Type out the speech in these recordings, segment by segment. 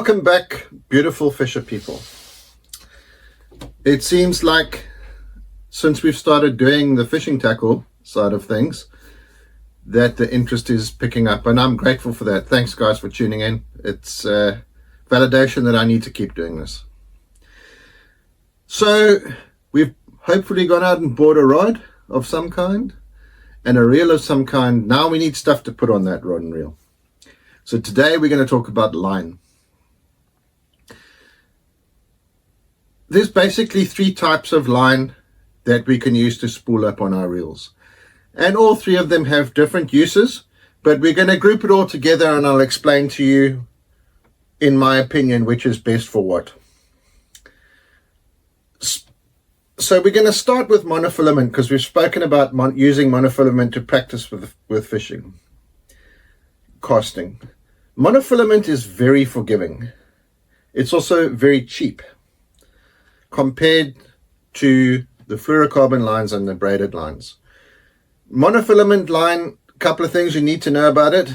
Welcome back, beautiful fisher people. It seems like since we've started doing the fishing tackle side of things, that the interest is picking up, and I'm grateful for that. Thanks guys for tuning in. It's validation that I need to keep doing this. So we've hopefully gone out and bought a rod of some kind and a reel of some kind. Now we need stuff to put on that rod and reel. So today we're going to talk about line. There's basically three types of line that we can use to spool up on our reels. And all three of them have different uses, but we're going to group it all together and I'll explain to you, in my opinion, which is best for what. So we're going to start with monofilament because we've spoken about using monofilament to practice with fishing, casting. Monofilament is very forgiving. It's also very cheap compared to the fluorocarbon lines and the braided lines. Monofilament line, a couple of things you need to know about it.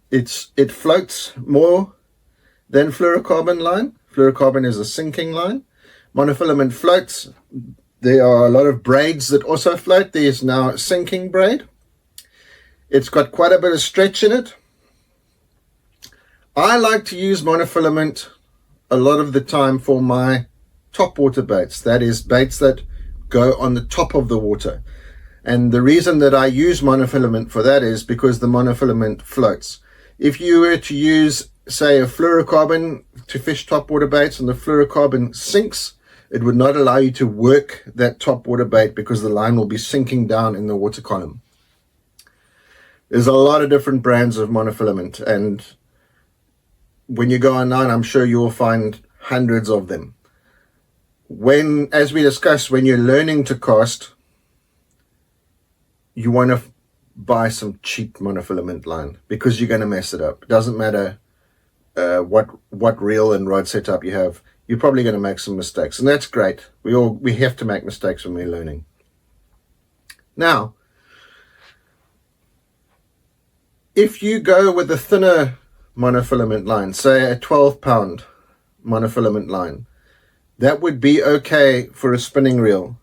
It floats more than fluorocarbon line. Fluorocarbon is a sinking line. Monofilament floats. There are a lot of braids that also float. There is now a sinking braid. It's got quite a bit of stretch in it. I like to use monofilament a lot of the time for my top water baits. That is, baits that go on the top of the water. And the reason that I use monofilament for that is because the monofilament floats. If you were to use, say, a fluorocarbon to fish top water baits and the fluorocarbon sinks, it would not allow you to work that top water bait because the line will be sinking down in the water column. There's a lot of different brands of monofilament, and when you go online, I'm sure you'll find hundreds of them. As we discussed, when you're learning to cast, you want to buy some cheap monofilament line because you're going to mess it up. It doesn't matter what reel and rod setup you have. You're probably going to make some mistakes, and that's great. We have to make mistakes when we're learning. Now, if you go with a thinner monofilament line, say a 12-pound monofilament line, that would be okay for a spinning reel.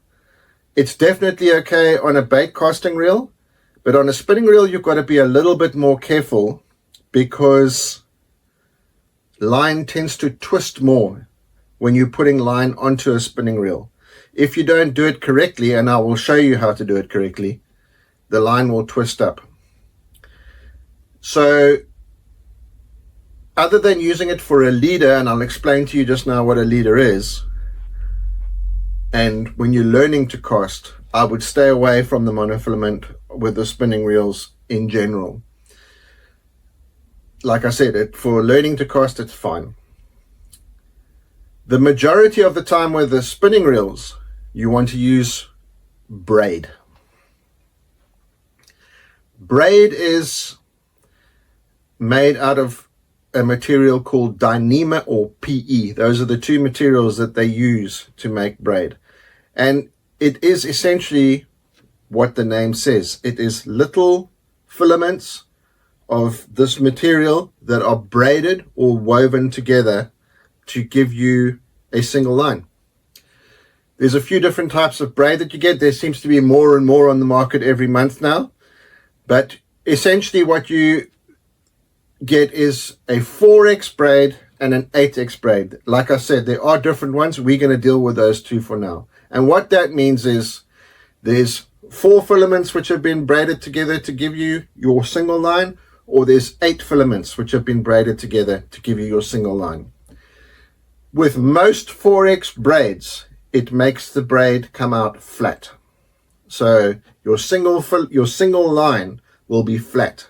It's definitely okay on a bait casting reel, but on a spinning reel you've got to be a little bit more careful because line tends to twist more when you're putting line onto a spinning reel. If you don't do it correctly, and I will show you how to do it correctly, the line will twist up. So other than using it for a leader, and I'll explain to you just now what a leader is, and when you're learning to cast, I would stay away from the monofilament with the spinning reels in general. Like I said, for learning to cast, it's fine. The majority of the time with the spinning reels, you want to use braid. Braid is made out of a material called Dyneema or PE. Those are the two materials that they use to make braid. And it is essentially what the name says. It is little filaments of this material that are braided or woven together to give you a single line. There's a few different types of braid that you get. There seems to be more and more on the market every month now. But essentially what you get is a 4X braid and an 8X braid. Like I said, there are different ones. We're going to deal with those two for now. And what that means is there's 4 filaments which have been braided together to give you your single line, or there's 8 filaments which have been braided together to give you your single line. With most 4X braids, it makes the braid come out flat. So your single line will be flat.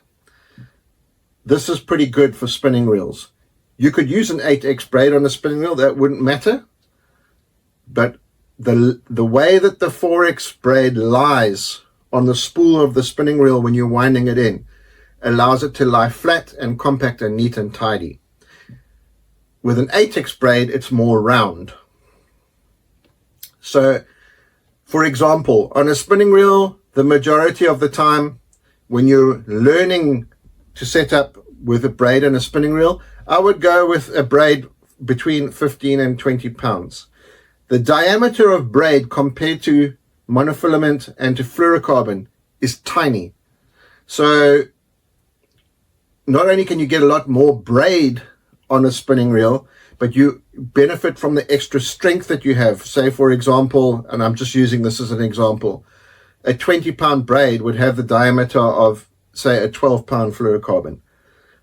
This is pretty good for spinning reels. You could use an 8X braid on a spinning reel, that wouldn't matter. But the way that the 4X braid lies on the spool of the spinning reel when you're winding it in allows it to lie flat and compact and neat and tidy. With an 8X braid, it's more round. So, for example, on a spinning reel, the majority of the time when you're learning to set up with a braid and a spinning reel, I would go with a braid between 15 and 20 pounds. The diameter of braid compared to monofilament and to fluorocarbon is tiny. So not only can you get a lot more braid on a spinning reel, but you benefit from the extra strength that you have. Say, for example, and I'm just using this as an example, a 20-pound braid would have the diameter of, say, a 12-pound fluorocarbon.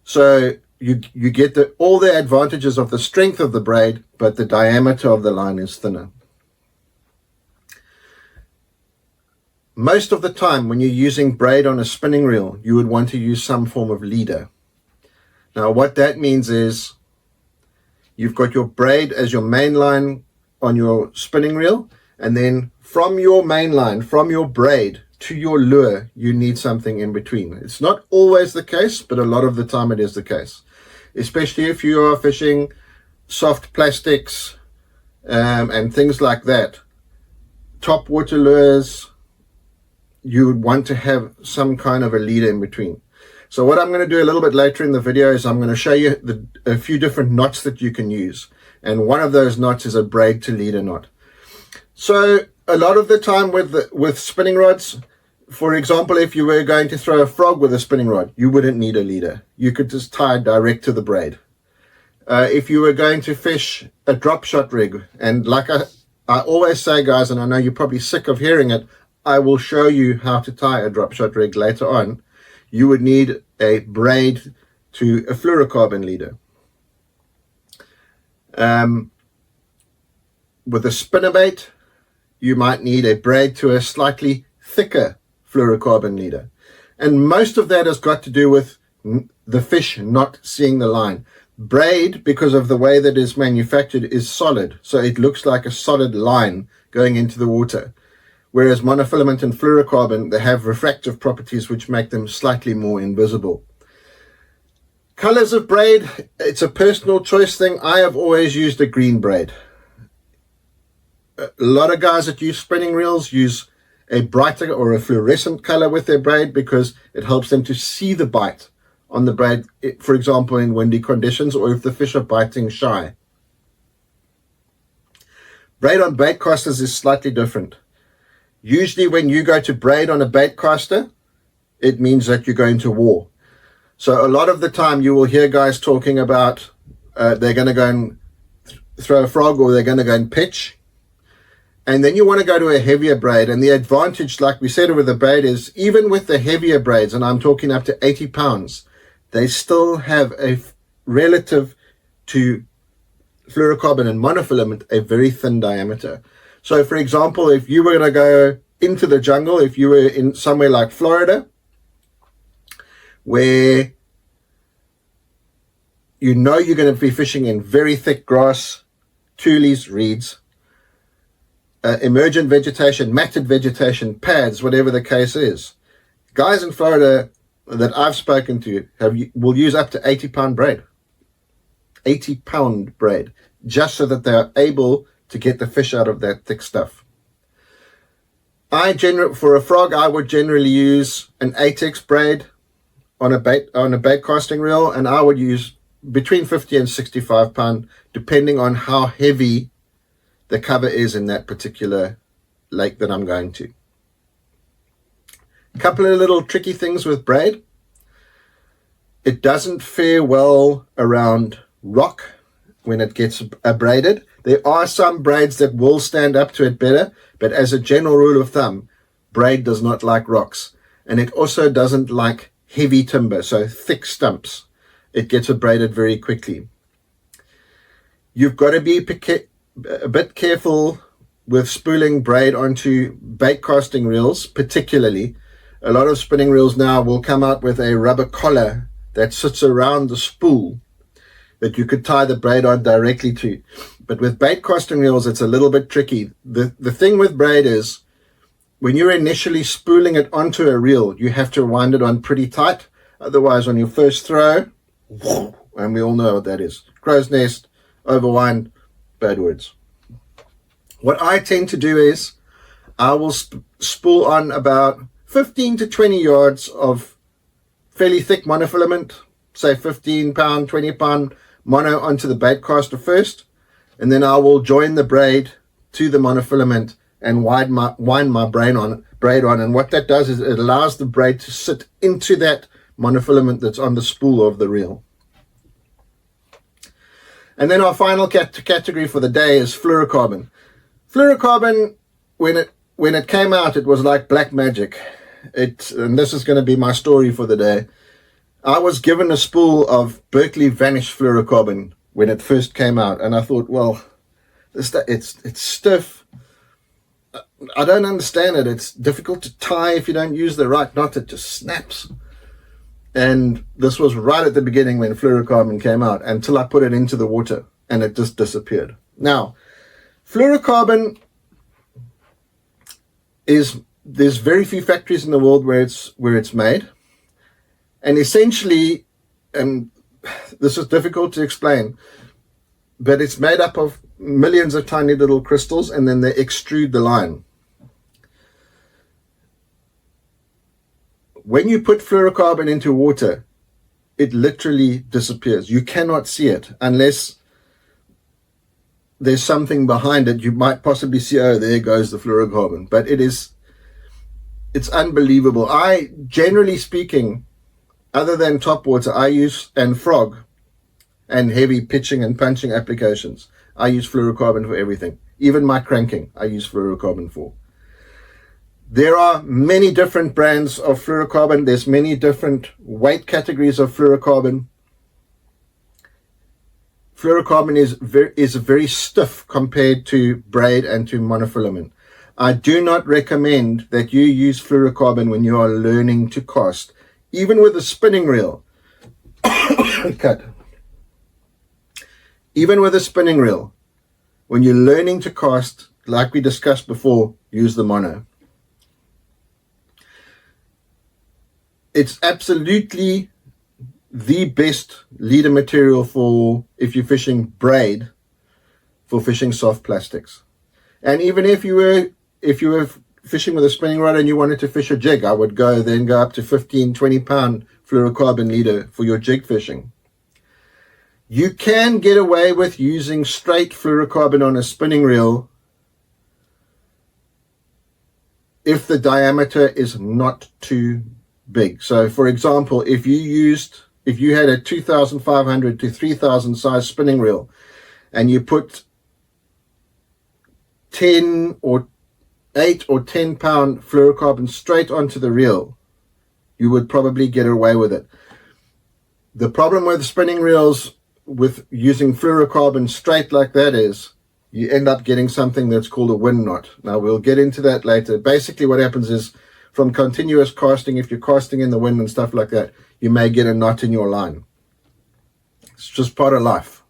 So you get all the advantages of the strength of the braid, but the diameter of the line is thinner. Most of the time when you're using braid on a spinning reel, you would want to use some form of leader. Now what that means is you've got your braid as your main line on your spinning reel, and then from your main line, from your braid to your lure, you need something in between. It's not always the case, but a lot of the time it is the case. Especially if you are fishing soft plastics and things like that. Top water lures, you would want to have some kind of a leader in between. So what I'm going to do a little bit later in the video is I'm going to show you a few different knots that you can use. And one of those knots is a braid to leader knot. So a lot of the time with spinning rods, for example, if you were going to throw a frog with a spinning rod, you wouldn't need a leader. You could just tie it direct to the braid. If you were going to fish a drop shot rig, and like I always say, guys, and I know you're probably sick of hearing it, I will show you how to tie a drop shot rig later on. You would need a braid to a fluorocarbon leader. With a spinnerbait, you might need a braid to a slightly thicker fluorocarbon leader. And most of that has got to do with the fish not seeing the line. Braid, because of the way that it's manufactured, is solid. So it looks like a solid line going into the water. Whereas monofilament and fluorocarbon, they have refractive properties which make them slightly more invisible. Colors of braid, it's a personal choice thing. I have always used a green braid. A lot of guys that use spinning reels use a brighter or a fluorescent color with their braid because it helps them to see the bite on the braid, for example, in windy conditions, or if the fish are biting shy. Braid on bait casters is slightly different. Usually when you go to braid on a bait caster, it means that you're going to war. So a lot of the time you will hear guys talking about they're going to go and throw a frog, or they're going to go and pitch. And then you want to go to a heavier braid. And the advantage, like we said with the braid, is even with the heavier braids, and I'm talking up to 80 pounds, they still have a relative to fluorocarbon and monofilament, a very thin diameter. So for example, if you were going to go into the jungle, if you were in somewhere like Florida, where you know you're going to be fishing in very thick grass, tules, reeds, emergent vegetation, matted vegetation, pads, whatever the case is. Guys in Florida that I've spoken to will use up to 80-pound braid. 80-pound braid, just so that they are able to get the fish out of that thick stuff. For a frog, I would generally use an 8X braid on a bait casting reel, and I would use between 50 and 65 pound, depending on how heavy the cover is in that particular lake that I'm going to. A couple of little tricky things with braid. It doesn't fare well around rock when it gets braided. There are some braids that will stand up to it better, but as a general rule of thumb, braid does not like rocks. And it also doesn't like heavy timber, so thick stumps. It gets abraded very quickly. You've got to be a bit careful with spooling braid onto bait casting reels, particularly. A lot of spinning reels now will come out with a rubber collar that sits around the spool that you could tie the braid on directly to. But with bait casting reels, it's a little bit tricky. The thing with braid is, when you're initially spooling it onto a reel, you have to wind it on pretty tight. Otherwise, on your first throw, and we all know what that is. Crow's nest, overwind, bad words. What I tend to do is, I will spool on about 15 to 20 yards of fairly thick monofilament, say 15 pound, 20 pound mono onto the bait caster first, and then I will join the braid to the monofilament and wind my braid on. And what that does is it allows the braid to sit into that monofilament that's on the spool of the reel. And then our final category for the day is fluorocarbon. Fluorocarbon, when it came out, it was like black magic. And this is going to be my story for the day. I was given a spool of Berkeley Vanish fluorocarbon when it first came out, and I thought, well, it's stiff. I don't understand it. It's difficult to tie if you don't use the right knot. It just snaps. And this was right at the beginning when fluorocarbon came out, until I put it into the water and it just disappeared. Now, fluorocarbon there's very few factories in the world where it's made. And essentially, and this is difficult to explain, but it's made up of millions of tiny little crystals, and then they extrude the line. When you put fluorocarbon into water, it literally disappears. You cannot see it unless there's something behind it. You might possibly see, oh, there goes the fluorocarbon. But it's unbelievable. Generally speaking, other than top water, and frog and heavy pitching and punching applications, I use fluorocarbon for everything. Even my cranking, I use fluorocarbon for. There are many different brands of fluorocarbon. There's many different weight categories of fluorocarbon. Fluorocarbon is very stiff compared to braid and to monofilament. I do not recommend that you use fluorocarbon when you are learning to cast, even with a spinning reel. Cut. Even with a spinning reel, when you're learning to cast, like we discussed before, use the mono. It's absolutely the best leader material for if you're fishing braid, for fishing soft plastics. And even if you were fishing with a spinning rod and you wanted to fish a jig, I would go up to 15, 20 pound fluorocarbon leader for your jig fishing. You can get away with using straight fluorocarbon on a spinning reel if the diameter is not too big. So for example, if you had a 2,500 to 3,000 size spinning reel and you put 8 or 10 pound fluorocarbon straight onto the reel, you would probably get away with it. The problem with spinning reels with using fluorocarbon straight like that is you end up getting something that's called a wind knot. Now we'll get into that later. Basically what happens is, from continuous casting, if you're casting in the wind and stuff like that, you may get a knot in your line. It's just part of life.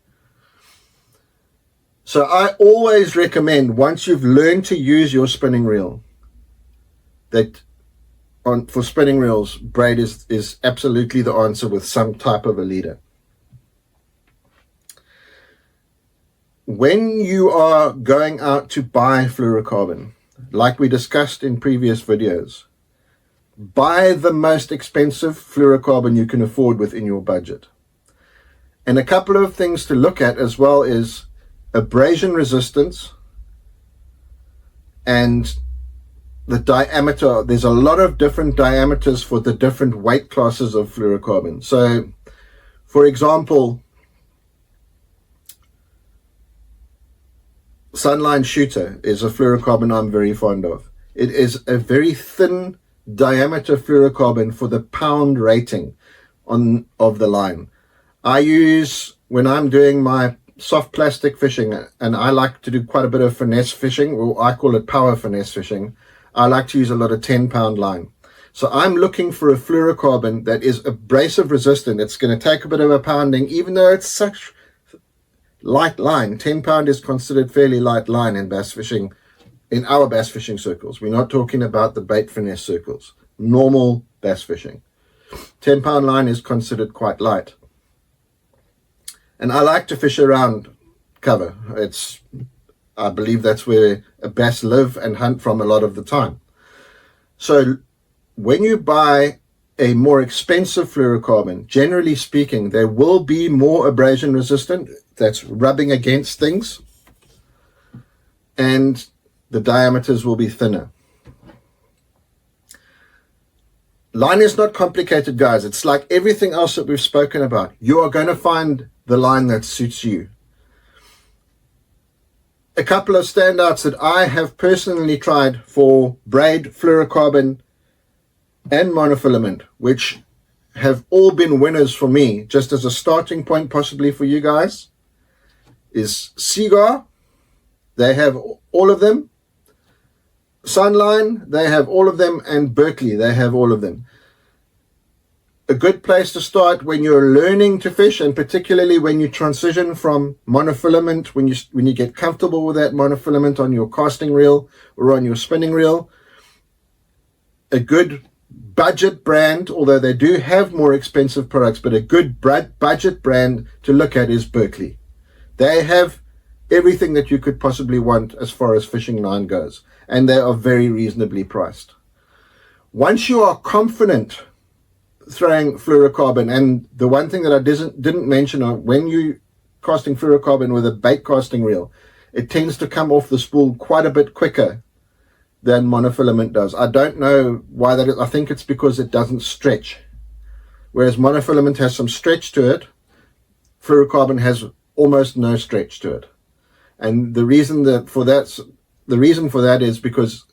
So I always recommend, once you've learned to use your spinning reel, that for spinning reels, braid is absolutely the answer with some type of a leader. When you are going out to buy fluorocarbon, like we discussed in previous videos, buy the most expensive fluorocarbon you can afford within your budget. And a couple of things to look at as well is abrasion resistance and the diameter. There's a lot of different diameters for the different weight classes of fluorocarbon. So, for example, Sunline Shooter is a fluorocarbon I'm very fond of. It is a very thin diameter fluorocarbon for the pound rating of the line. I use, when I'm doing my soft plastic fishing, and I like to do quite a bit of finesse fishing, or I call it power finesse fishing, I like to use a lot of 10 pound line. So I'm looking for a fluorocarbon that is abrasive resistant. It's going to take a bit of a pounding, even though it's such light line. 10 pound is considered fairly light line in bass fishing, in our bass fishing circles. We're not talking about the bait finesse circles, normal bass fishing. 10 pound line is considered quite light. And I like to fish around cover. I believe that's where bass live and hunt from a lot of the time. So when you buy a more expensive fluorocarbon, generally speaking, they will be more abrasion resistant. That's rubbing against things. And the diameters will be thinner. Line is not complicated, guys. It's like everything else that we've spoken about. You are going to find the line that suits you. A couple of standouts that I have personally tried for braid, fluorocarbon, and monofilament, which have all been winners for me, just as a starting point possibly for you guys, is Seaguar. They have all of them. Sunline, they have all of them. And Berkeley, they have all of them. A good place to start when you're learning to fish, and particularly when you transition from monofilament, when you get comfortable with that monofilament on your casting reel or on your spinning reel. A good budget brand, although they do have more expensive products, but a good budget brand to look at is Berkeley. They have everything that you could possibly want as far as fishing line goes, and they are very reasonably priced. Once you are confident throwing fluorocarbon, and the one thing that I didn't mention, when you casting fluorocarbon with a bait casting reel, it tends to come off the spool quite a bit quicker than monofilament does. I don't know why that is. I think it's because it doesn't stretch. Whereas monofilament has some stretch to it, fluorocarbon has almost no stretch to it. And the reason for that is because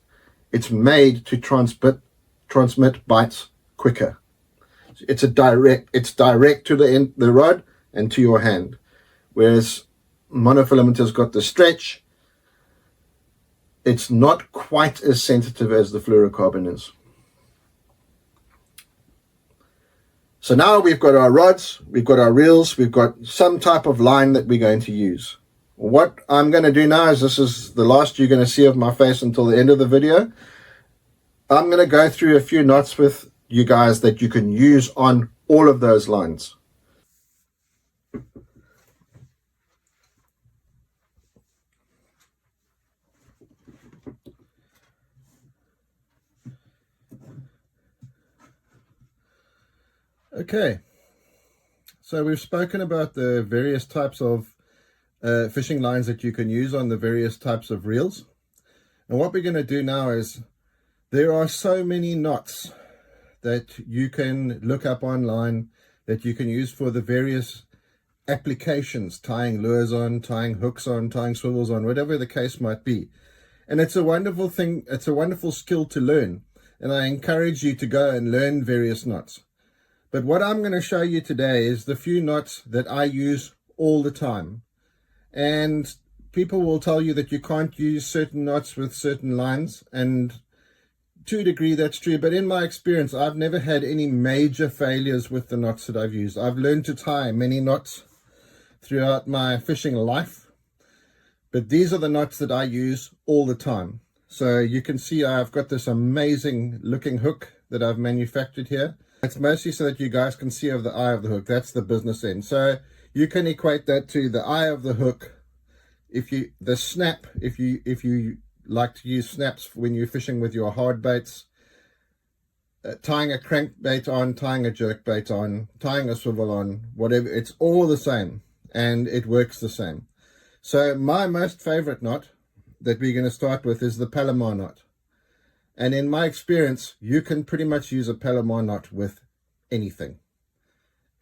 it's made to transmit bites quicker. It's direct to the rod and to your hand. Whereas monofilament has got the stretch. It's not quite as sensitive as the fluorocarbon is. So now we've got our rods, we've got our reels, we've got some type of line that we're going to use. What I'm going to do now is, this is the last you're going to see of my face until the end of the video. I'm going to go through a few knots with you guys that you can use on all of those lines. Okay, so we've spoken about the various types of fishing lines that you can use on the various types of reels. And what we're going to do now is, there are so many knots that you can look up online that you can use for the various applications, tying lures on, tying hooks on, tying swivels on, whatever the case might be. And it's a wonderful thing, it's a wonderful skill to learn, and I encourage you to go and learn various knots. But what I'm going to show you today is the few knots that I use all the time. And people will tell you that you can't use certain knots with certain lines, and to a degree that's true, but in my experience I've never had any major failures with the knots that I've used. I've learned to tie many knots throughout my fishing life, but these are the knots that I use all the time. So you can see I've got this amazing looking hook that I've manufactured here. It's mostly so that you guys can see of the eye of the hook. That's the business end. So you can equate that to the eye of the hook. If you like to use snaps when you're fishing with your hard baits, tying a crankbait on, tying a jerkbait on, tying a swivel on, whatever, it's all the same and it works the same. So my most favorite knot that we're going to start with is the Palomar knot. And in my experience, you can pretty much use a Palomar knot with anything.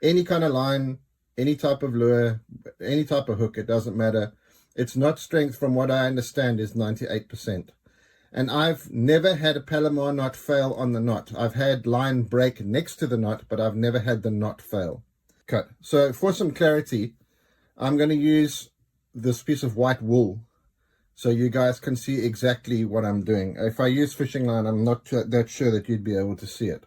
Any kind of line, any type of lure, any type of hook, it doesn't matter. Its knot strength, from what I understand, is 98%. And I've never had a Palomar knot fail on the knot. I've had line break next to the knot, but I've never had the knot fail. Cut. So for some clarity, I'm going to use this piece of white wool so you guys can see exactly what I'm doing. If I use fishing line, I'm not that sure that you'd be able to see it.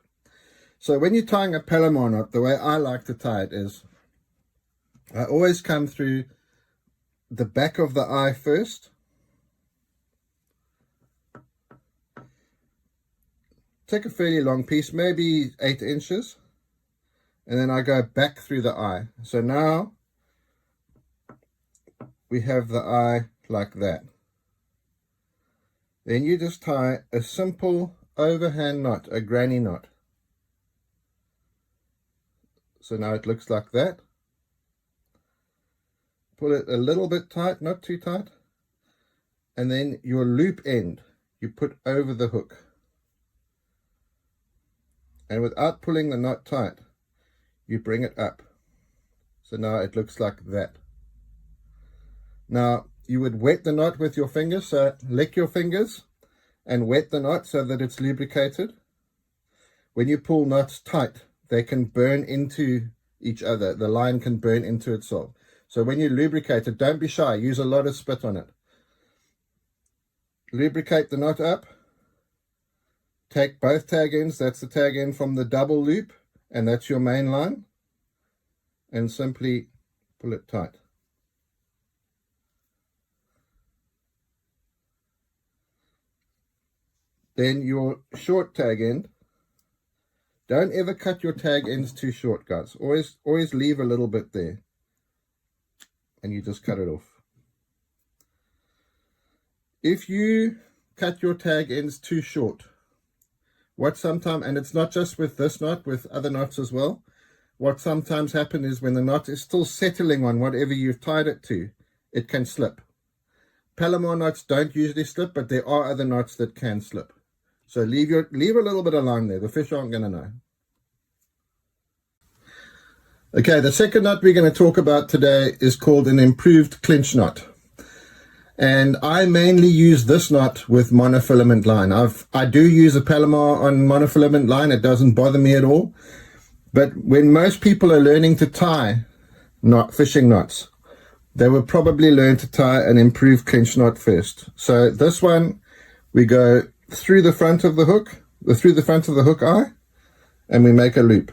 So when you're tying a Palomar knot, the way I like to tie it is, I always come through the back of the eye first. Take a fairly long piece, maybe 8 inches, and then I go back through the eye. So now we have the eye like that. Then you just tie a simple overhand knot, a granny knot. So now it looks like that. Pull it a little bit tight, not too tight. And then your loop end, you put over the hook. And without pulling the knot tight, you bring it up. So now it looks like that. Now, you would wet the knot with your fingers, so lick your fingers and wet the knot so that it's lubricated. When you pull knots tight, they can burn into each other. The line can burn into itself. So when you lubricate it, don't be shy. Use a lot of spit on it. Lubricate the knot up. Take both tag ends. That's the tag end from the double loop, and that's your main line. And simply pull it tight. Then your short tag end. Don't ever cut your tag ends too short, guys. Always leave a little bit there. And you just cut it off. If you cut your tag ends too short, and it's not just with this knot, with other knots as well, what sometimes happens is when the knot is still settling on whatever you've tied it to, it can slip. Palomar knots don't usually slip, but there are other knots that can slip. So leave a little bit of line there. The fish aren't going to know. Okay, the second knot we're going to talk about today is called an improved clinch knot. And I mainly use this knot with monofilament line. I do use a Palomar on monofilament line. It doesn't bother me at all. But when most people are learning to tie fishing knots, they will probably learn to tie an improved clinch knot first. So this one, we go through the front of the hook, through the front of the hook eye, and we make a loop.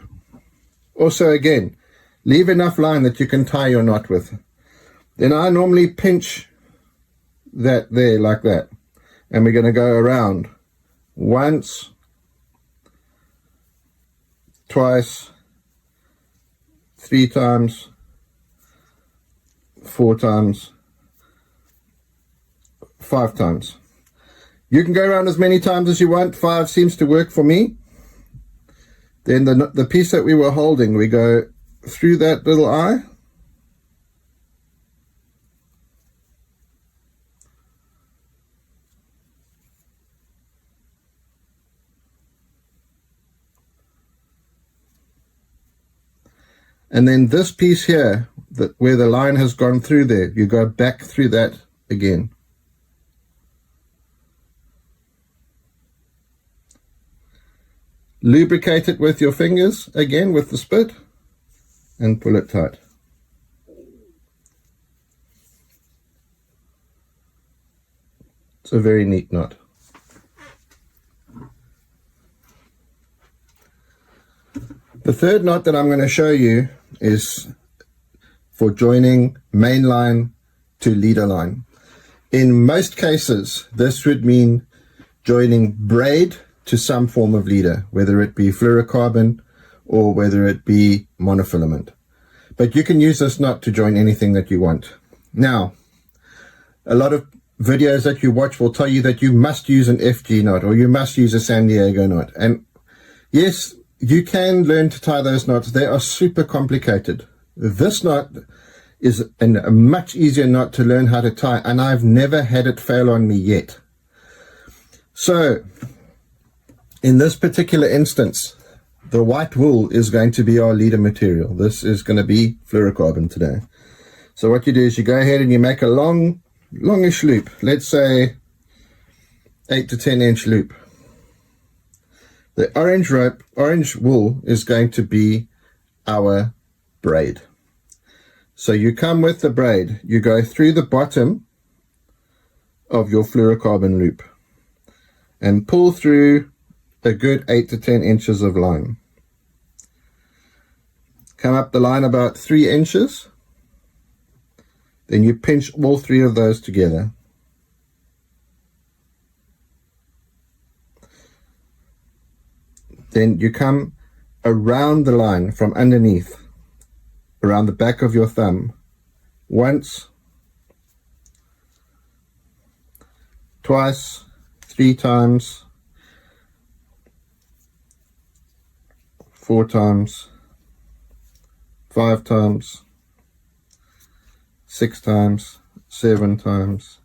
Also, again, leave enough line that you can tie your knot with. Then I normally pinch that there like that, and we're going to go around once, twice, 3 times, 4 times, 5 times. You can go around as many times as you want. 5 seems to work for me. Then the piece that we were holding, we go through that little eye. And then this piece here, where the line has gone through there, you go back through that again. Lubricate it with your fingers, again with the spit, and pull it tight. It's a very neat knot. The third knot that I'm going to show you is for joining main line to leader line. In most cases, this would mean joining braid to some form of leader, whether it be fluorocarbon or whether it be monofilament. But you can use this knot to join anything that you want. Now, a lot of videos that you watch will tell you that you must use an FG knot or you must use a San Diego knot. And yes, you can learn to tie those knots. They are super complicated. This knot is a much easier knot to learn how to tie, and I've never had it fail on me yet. So, in this particular instance, the white wool is going to be our leader material. This is going to be fluorocarbon today. So what you do is you go ahead and you make a longish loop. Let's say 8 to 10 inch loop. The orange wool is going to be our braid. So you come with the braid, you go through the bottom of your fluorocarbon loop and pull through a good 8 to 10 inches of line. Come up the line about 3 inches. Then you pinch all 3 of those together. Then you come around the line from underneath, around the back of your thumb, once, twice, 3 times, 4 times, 5 times, 6 times, 7 times,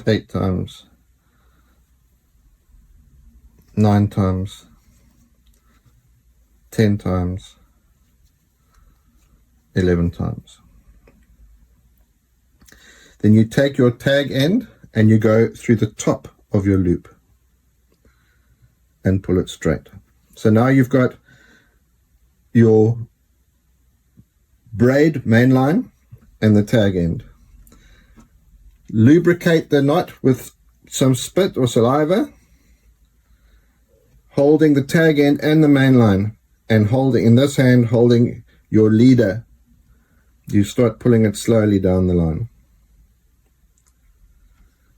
8 times, 9 times, 10 times, 11 times. Then you take your tag end and you go through the top of your loop and pull it straight. So now you've got your braid main line and the tag end. Lubricate the knot with some spit or saliva, holding the tag end and the main line, and holding in this hand, holding your leader. You start pulling it slowly down the line.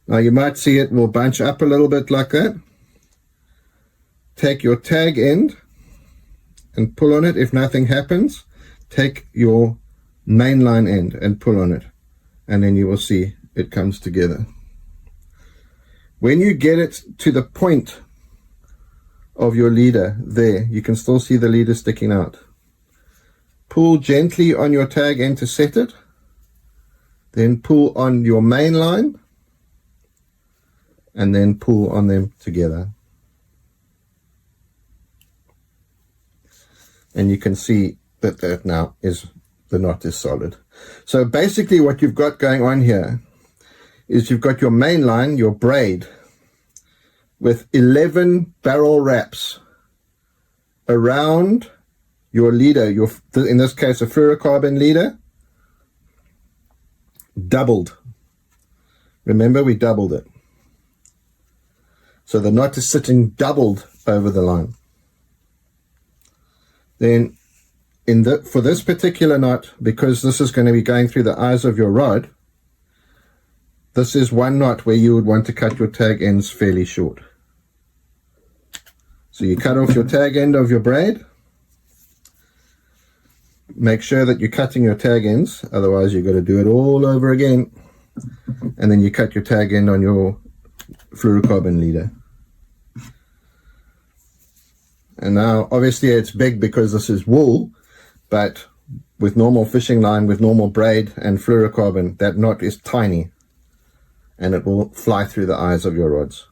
Now you might see it will bunch up a little bit like that. Take your tag end and pull on it. If nothing happens, take your main line end and pull on it, and then you will see it comes together. When you get it to the point of your leader there, you can still see the leader sticking out. Pull gently on your tag end to set it, then pull on your main line, and then pull on them together. And you can see that now is the knot is solid. So basically what you've got going on here is you've got your main line, your braid, with 11 barrel wraps around your leader, in this case a fluorocarbon leader, doubled. Remember, we doubled it. So the knot is sitting doubled over the line. Then for this particular knot, because this is going to be going through the eyes of your rod, this is one knot where you would want to cut your tag ends fairly short. So you cut off your tag end of your braid. Make sure that you're cutting your tag ends, otherwise you've got to do it all over again. And then you cut your tag end on your fluorocarbon leader. And now obviously it's big because this is wool, but with normal fishing line, with normal braid and fluorocarbon, that knot is tiny and it will fly through the eyes of your rods.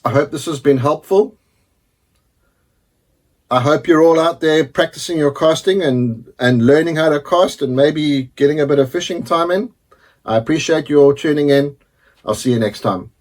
I hope this has been helpful. I hope you're all out there practicing your casting and learning how to cast and maybe getting a bit of fishing time in. I appreciate you all tuning in. I'll see you next time.